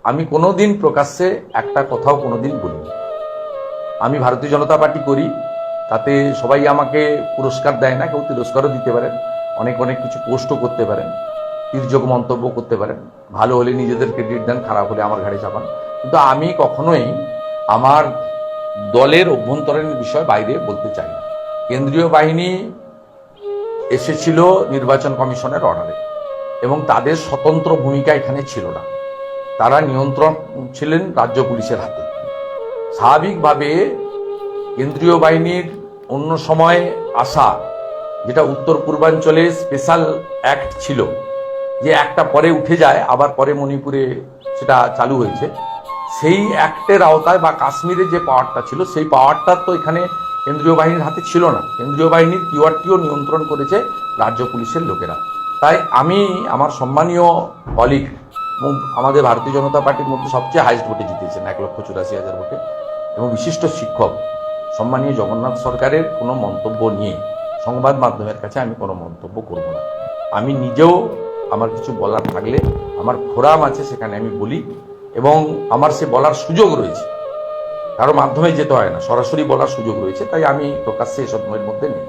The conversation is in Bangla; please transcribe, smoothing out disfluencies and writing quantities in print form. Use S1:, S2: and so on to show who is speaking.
S1: আমি কোনোদিন প্রকাশ্যে একটা কথাও কোনোদিন বলিনি। আমি ভারতীয় জনতা পার্টি করি, তাতে সবাই আমাকে পুরস্কার দেয় না, কেউ তিরস্কারও দিতে পারেন, অনেক অনেক কিছু পোস্টও করতে পারেন, তির্যক মন্তব্য করতে পারেন, ভালো হলে নিজেদের ক্রেডিট দেন, খারাপ হলে আমার ঘাড়ে চাপান। কিন্তু আমি কখনোই আমার দলের অভ্যন্তরীণ বিষয় বাইরে বলতে চাই না। কেন্দ্রীয় বাহিনী এসেছিল নির্বাচন কমিশনের অর্ডারে এবং তাদের স্বতন্ত্র ভূমিকা এখানে ছিল না, তারা নিয়ন্ত্রণ ছিলেন রাজ্য পুলিশের হাতে। স্বাভাবিকভাবে কেন্দ্রীয় বাহিনীর অন্য সময় আসা, যেটা উত্তর পূর্বাঞ্চলে স্পেশাল অ্যাক্ট ছিল, যে একটা পরে উঠে যায় আবার পরে মণিপুরে সেটা চালু হয়েছে, সেই অ্যাক্টের আওতায় বা কাশ্মীরে যে পাওয়ারটা ছিল সেই পাওয়ারটা তো এখানে কেন্দ্রীয় বাহিনীর হাতে ছিল না। কেন্দ্রীয় বাহিনীর কিওয়ার্ডটিও নিয়ন্ত্রণ করেছে রাজ্য পুলিশের লোকেরা। তাই আমি আমার সম্মানীয় কলিগ এবং আমাদের ভারতীয় জনতা পার্টির মধ্যে সবচেয়ে হাইস্ট ভোটে জিতেছেন 1,84,000 ভোটে এবং বিশিষ্ট শিক্ষক সম্মানীয় জগন্নাথ সরকারের কোনো মন্তব্য নিয়ে সংবাদ মাধ্যমের কাছে আমি কোনো মন্তব্য করব না। আমি নিজেও আমার কিছু বলার থাকলে আমার ফোরাম আছে, সেখানে আমি বলি এবং আমার সে বলার সুযোগ রয়েছে, কারো মাধ্যমে যেতে হয় না, সরাসরি বলার সুযোগ রয়েছে। তাই আমি প্রকাশ্যে এসবের মধ্যে নেই।